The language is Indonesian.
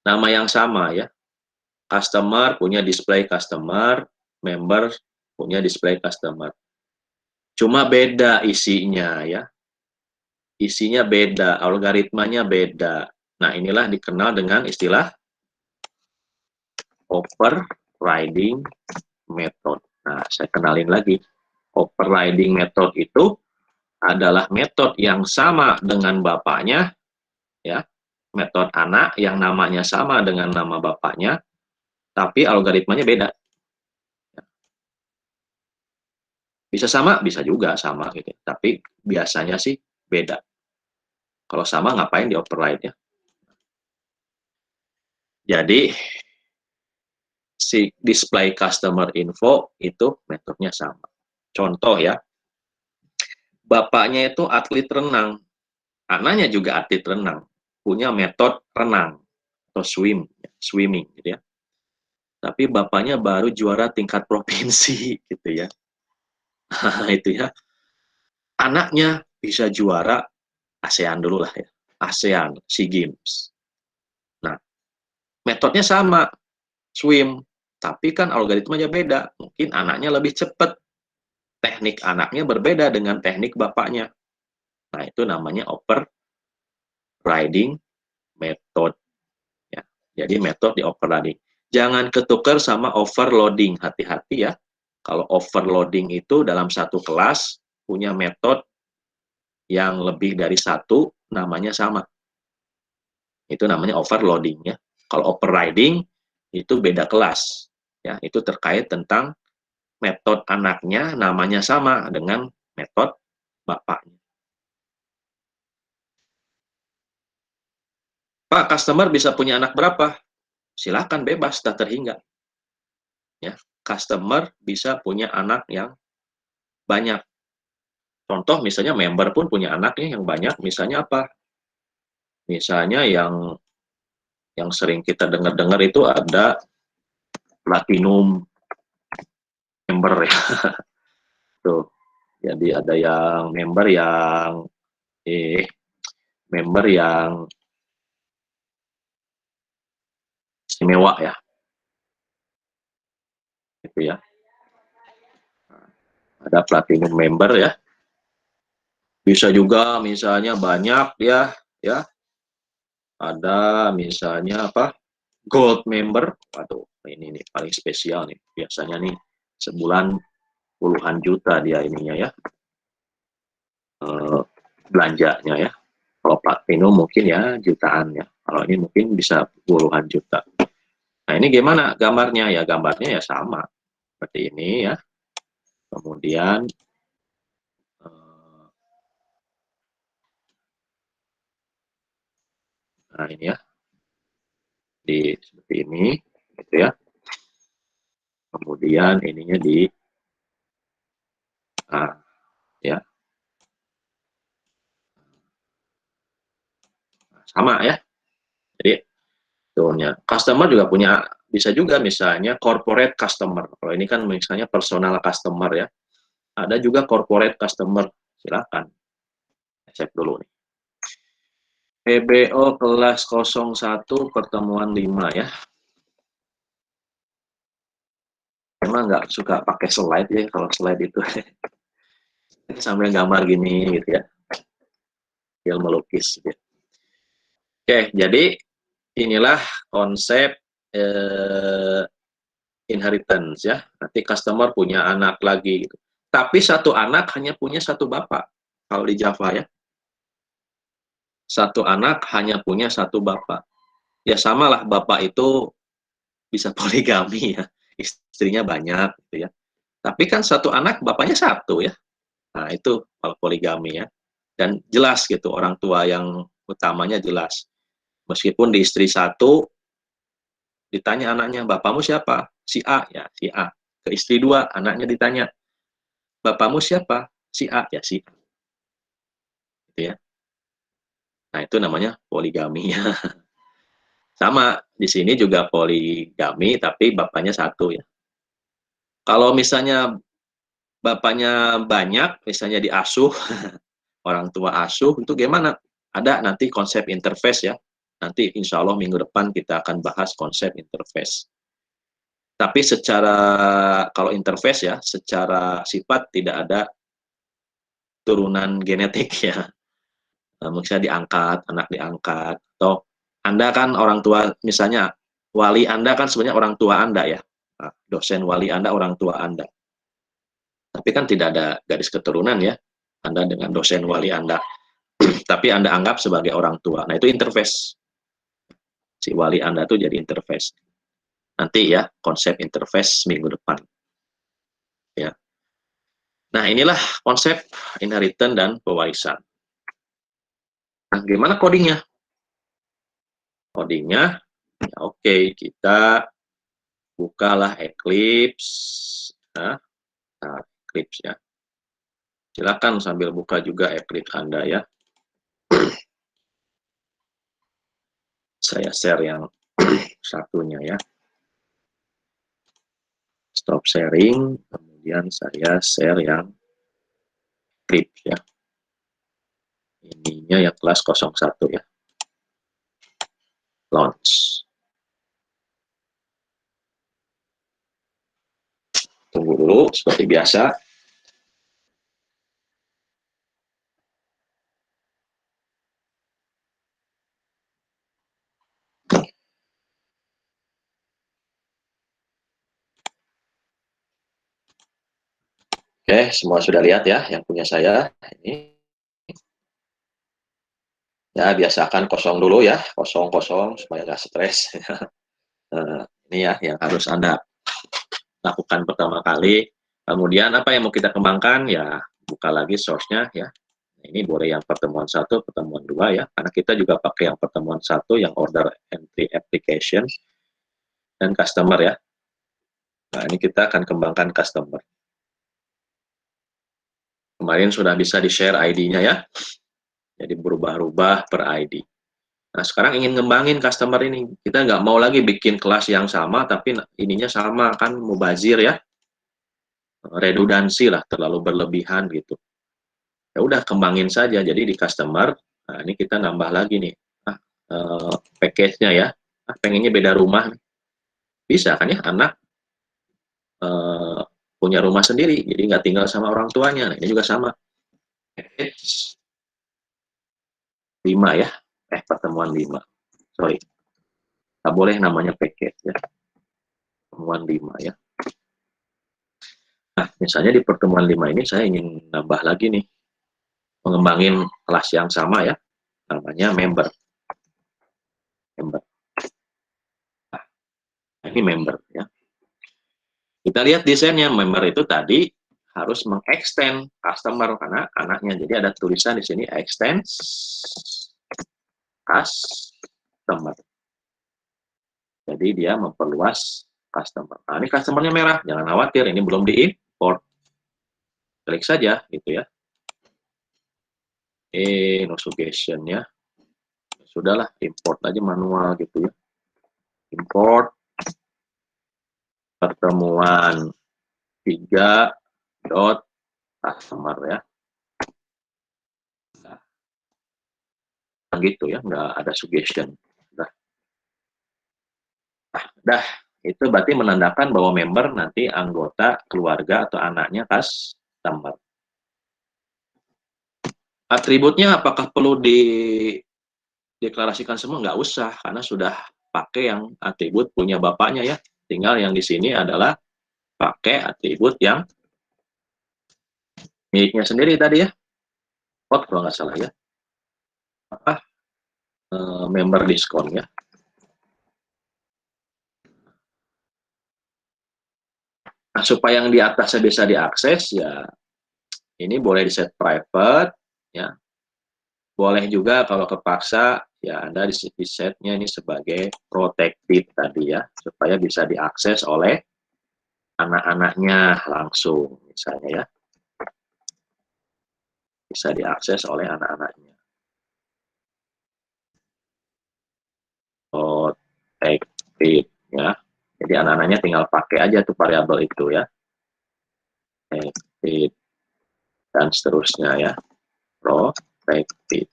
Nama yang sama ya. Customer punya display customer, member punya display customer. Cuma beda isinya ya. Isinya beda, algoritmanya beda. Nah, inilah dikenal dengan istilah overriding method. Nah, saya kenalin lagi. Overriding method itu adalah metode yang sama dengan bapaknya, ya, metode anak yang namanya sama dengan nama bapaknya, tapi algoritmanya beda. Bisa sama, bisa juga sama gitu. Tapi biasanya sih beda. Kalau sama ngapain di override ya? Jadi si display customer info itu metodenya sama. Contoh ya, bapaknya itu atlet renang, anaknya juga atlet renang, punya metode renang atau swimming gitu ya. Tapi bapaknya baru juara tingkat provinsi gitu ya. Itu ya. Anaknya bisa juara ASEAN dulu lah ya. ASEAN, SEA Games. Nah, metodenya sama, swim. Tapi kan algoritmanya beda. Mungkin anaknya lebih cepat. Teknik anaknya berbeda dengan teknik bapaknya. Nah, itu namanya overriding method. Ya. Jadi metode di overriding. Jangan ketukar sama overloading. Hati-hati ya. Kalau overloading itu dalam satu kelas punya metode yang lebih dari satu, namanya sama. Itu namanya overloading ya. Kalau overriding itu beda kelas. Ya, itu terkait tentang metode anaknya namanya sama dengan metode bapaknya. Pak, customer bisa punya anak berapa? Silakan bebas, tak terhingga. Ya, customer bisa punya anak yang banyak. Contoh misalnya member pun punya anaknya yang banyak. Misalnya apa? Misalnya yang sering kita dengar-dengar itu ada platinum member ya. Tuh. Jadi ada yang eh member yang istimewa ya, gitu ya. Ada platinum member ya. Bisa juga misalnya banyak ya, ya. Ada misalnya apa? Gold member. Waduh, ini nih paling spesial nih. Biasanya nih sebulan puluhan juta dia ininya ya. Belanjanya ya. Kalau platinum mungkin ya jutaan ya. Kalau ini mungkin bisa puluhan juta. Nah, ini gimana gambarnya ya? Gambarnya ya sama seperti ini ya. Kemudian nah ini ya, di seperti ini gitu ya. Kemudian ininya di nah, ya sama ya. Jadi tuhnya customer juga punya, bisa juga misalnya corporate customer. Kalau ini kan misalnya personal customer ya. Ada juga corporate customer. Silakan cek dulu nih. PBO kelas 01 pertemuan 5 ya. Emang nggak suka pakai slide ya, kalau slide itu sambil gambar gini gitu ya, tinggal melukis gitu. Oke, jadi inilah konsep eh, inheritance ya. Nanti customer punya anak lagi gitu. Tapi satu anak hanya punya satu bapak. Kalau di Java ya, satu anak hanya punya satu bapak. Ya samalah, bapak itu bisa poligami ya, istrinya banyak gitu ya. Tapi kan satu anak bapaknya satu ya. Nah itu kalau poligami ya. Dan jelas gitu, orang tua yang utamanya jelas. Meskipun di istri satu, ditanya anaknya, bapakmu siapa? Si A, ya si A. Ke istri dua, anaknya ditanya, bapakmu siapa? Si A, ya si A. Gitu ya. Nah itu namanya poligami ya. Sama, di sini juga poligami, tapi bapaknya satu ya. Kalau misalnya bapaknya banyak, misalnya diasuh, orang tua asuh, itu gimana? Ada nanti konsep interface ya. Nanti insya Allah minggu depan kita akan bahas konsep interface. Tapi kalau interface ya, secara sifat tidak ada turunan genetik ya. Misalnya diangkat, anak diangkat, atau Anda kan orang tua, misalnya wali Anda kan sebenarnya orang tua Anda ya, dosen wali Anda orang tua Anda. Tapi kan tidak ada garis keturunan ya, Anda dengan dosen wali Anda, tapi Anda anggap sebagai orang tua. Nah itu interface, si wali Anda tuh jadi interface. Nanti ya konsep interface minggu depan. Ya. Nah inilah konsep inheritance dan pewarisan. Nah, gimana codingnya? Codingnya, ya oke, kita bukalah Eclipse. Nah, Eclipse ya. Silakan sambil buka juga Eclipse Anda ya. Saya share yang satunya ya. Stop sharing, kemudian saya share yang Eclipse ya. Ininya yang kelas 01 ya. Launch. Tunggu dulu, seperti biasa. Oke, semua sudah lihat ya, yang punya saya. Ini. Ya, biasakan kosong dulu ya, kosong-kosong supaya nggak stres. Ini ya, yang harus Anda lakukan pertama kali. Kemudian apa yang mau kita kembangkan? Ya, buka lagi source-nya ya. Ini boleh yang pertemuan 1, pertemuan 2 ya, karena kita juga pakai yang pertemuan 1 yang order entry application dan customer ya. Nah, ini kita akan kembangkan customer. Kemarin sudah bisa di-share ID-nya ya. Jadi berubah-ubah per ID. Nah, sekarang ingin ngembangin customer ini. Kita nggak mau lagi bikin kelas yang sama, tapi ininya sama, kan mubazir ya. Redundansi lah, terlalu berlebihan gitu. Ya udah, kembangin saja. Jadi di customer, nah ini kita nambah lagi nih. Package-nya ya. Pengennya beda rumah. Bisa kan ya, anak punya rumah sendiri, jadi nggak tinggal sama orang tuanya. Nah, ini juga sama. Package 5 ya. Pertemuan 5. Sorry. Nggak boleh namanya package ya. Pertemuan 5 ya. Nah, misalnya di pertemuan 5 ini saya ingin nambah lagi nih. Mengembangin kelas yang sama ya. Namanya member. Member. Nah, ini member ya. Kita lihat desainnya, member itu tadi harus mengextend customer karena anaknya. Jadi ada tulisan di sini extend customer. Jadi dia memperluas customer. Nah, ini customernya merah, jangan khawatir, ini belum diimport. Klik saja gitu ya. No suggestion ya. Sudahlah, import aja manual gitu ya. Import pertemuan 3 dot customer ya. Nah, gitu ya, nggak ada suggestion. Dah, itu berarti menandakan bahwa member nanti anggota keluarga atau anaknya customer. Atributnya apakah perlu dideklarasikan semua? Nggak usah, karena sudah pakai yang atribut punya bapaknya ya. Tinggal yang di sini adalah pakai atribut yang miliknya sendiri tadi ya. Kalau nggak salah ya. Apa? Member diskon ya. Nah, supaya yang di atasnya bisa diakses ya, ini boleh di set private ya. Boleh juga kalau kepaksa ya Anda di setnya ini sebagai protected tadi ya, supaya bisa diakses oleh anak-anaknya langsung misalnya ya. Bisa diakses oleh anak-anaknya. Protected ya. Jadi anak-anaknya tinggal pakai aja tuh variabel itu ya. Protected dan seterusnya ya. Protected.